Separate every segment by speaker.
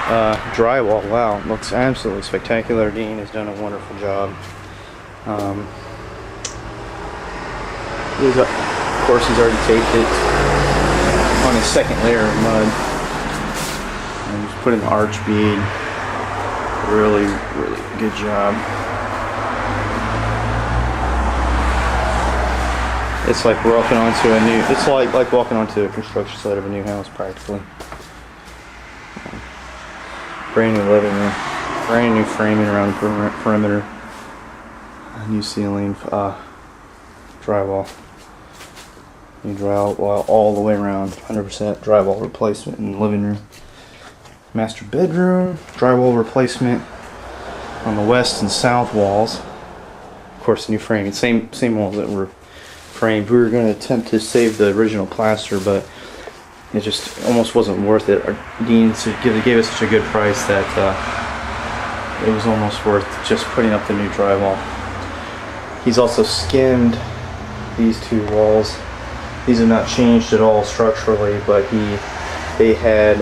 Speaker 1: drywall. Wow, looks absolutely spectacular. Dean has done a wonderful job. Of course, he's already taped it on his second layer of mud. And he's put in the arch bead. Really, really good job. It's like walking onto a new. It's like walking onto a construction site of a new house, practically. Brand new living room, brand new framing around the perimeter, a new ceiling, drywall, new drywall all the way around, 100% drywall replacement in the living room. Master bedroom, drywall replacement on the west and south walls. Of course, new framing, same walls that were framed. We were going to attempt to save the original plaster, but it just almost wasn't worth it. Our Dean gave us such a good price that it was almost worth just putting up the new drywall. He's also skimmed these two walls. These have not changed at all structurally, but they had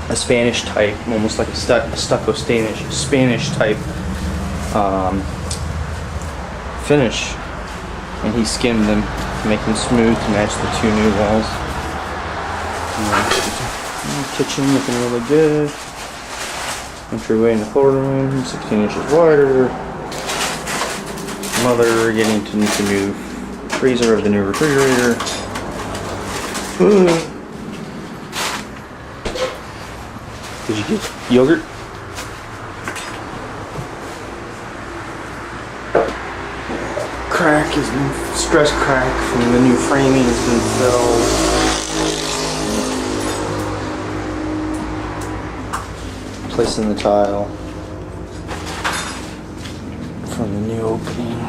Speaker 1: a Spanish type, almost like a stucco Spanish type finish, and he skimmed them to make them smooth to match the two new walls. Kitchen looking really good. Entryway in the floor room, 16 inches wider. Mother getting to the new freezer of the new refrigerator. Did you get yogurt? Crack has been stress crack from the new framing has been filled. Placing the tile from the new opening.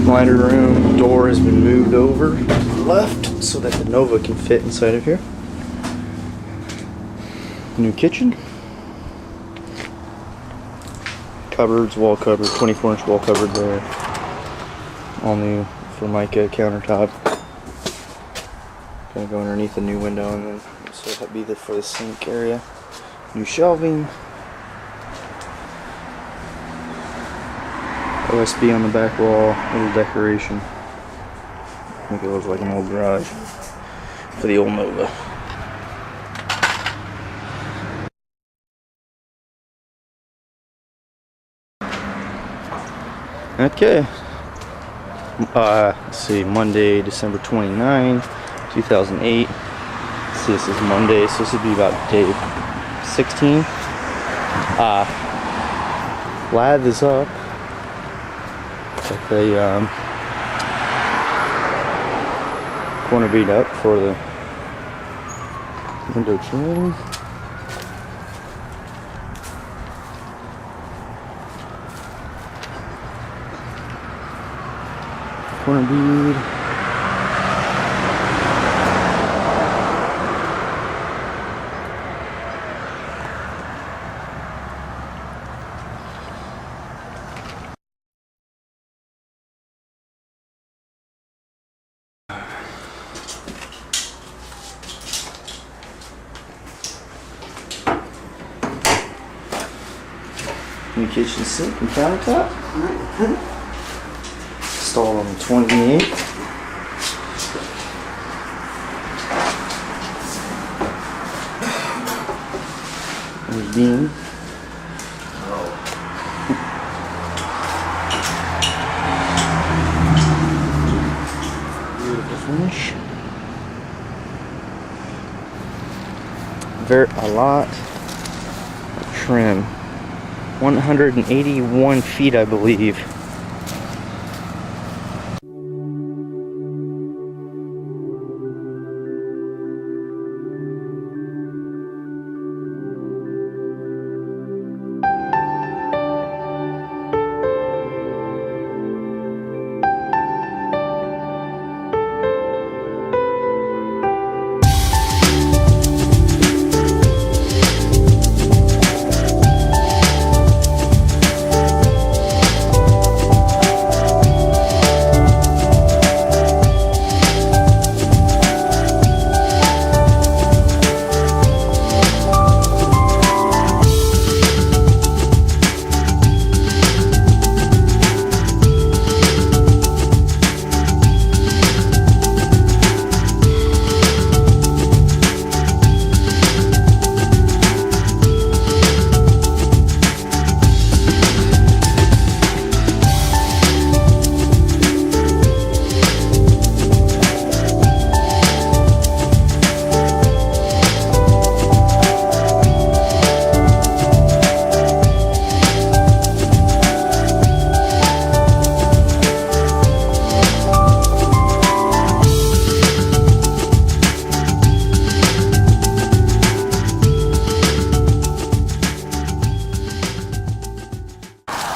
Speaker 1: Liner room door has been moved over to the left so that the Nova can fit inside of here. New kitchen. Cupboards, wall cupboard, 24-inch wall cupboard there. All new Formica countertop. Gonna go underneath the new window and then so that'd be for the sink area. New shelving. OSB on the back wall, little decoration. Make it look like an old garage for the old Nova. Okay. Let's see, Monday, December 29, 2008. Let's see, this is Monday, so this would be about day 16. Lath is up. Got the corner bead up for the window trim. Corner bead. New kitchen sink and countertop. Installed on the 28th. There's Dean. Beautiful finish. A lot of trim. 181 feet, I believe.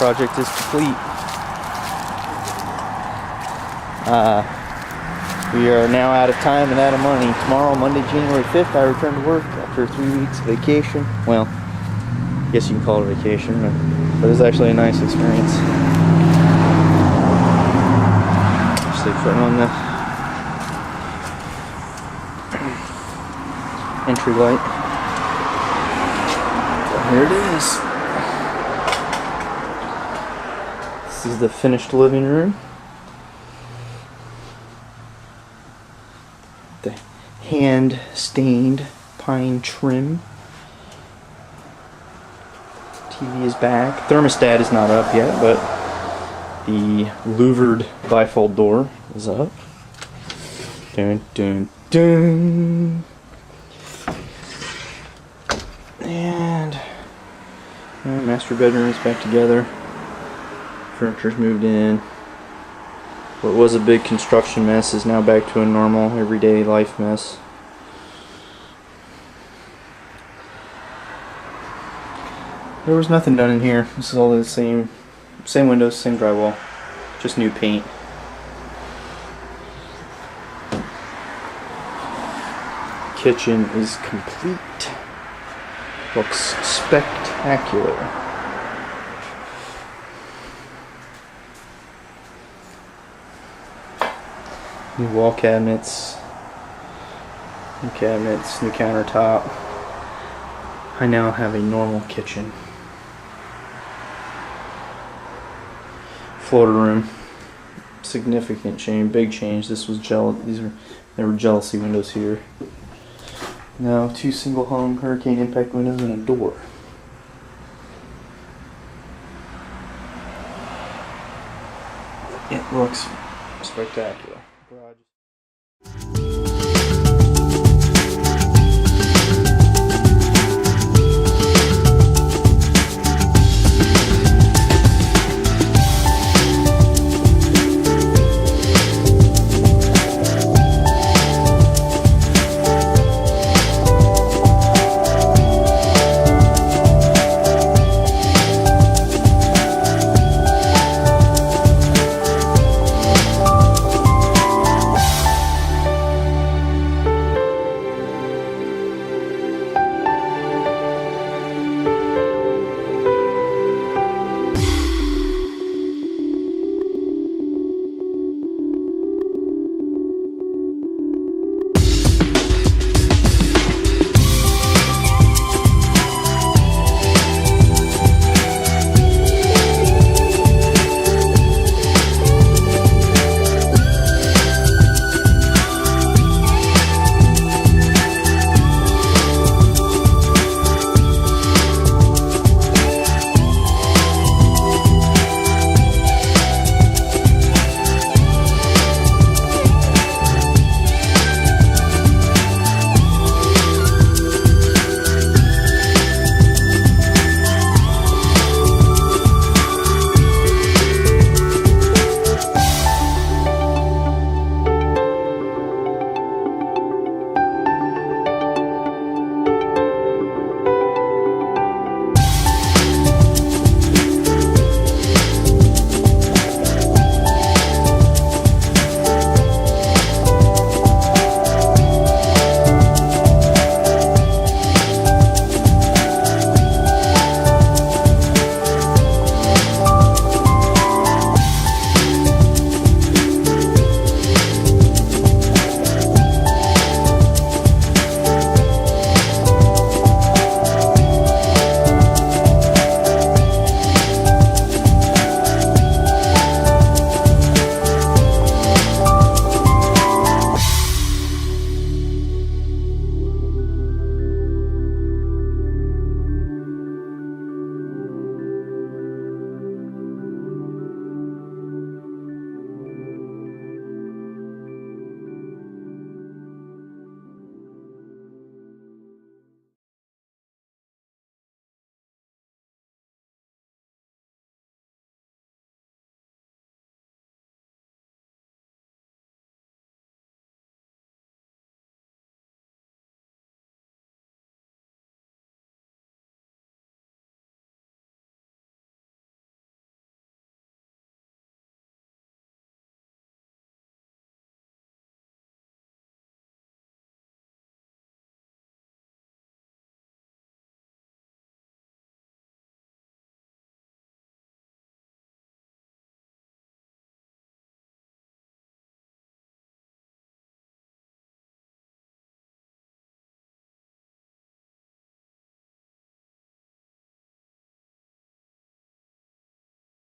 Speaker 1: project is complete. We are now out of time and out of money. Tomorrow, Monday, January 5th, I return to work after 3 weeks of vacation. Well, I guess you can call it a vacation, but it's actually a nice experience. Actually putting on the entry light. So here it is. This is the finished living room. The hand stained pine trim. TV is back. Thermostat is not up yet, but the louvered bifold door is up. Dun dun dun. And master bedroom is back together. Furniture's moved in. What was a big construction mess is now back to a normal, everyday life mess. There was nothing done in here. This is all the same windows, same drywall, just new paint. Kitchen is complete. Looks spectacular. New wall cabinets, new countertop. I now have a normal kitchen. Floater room, significant change, big change. This was there were jealousy windows here. Now 2 single hung hurricane impact windows and a door. It looks spectacular.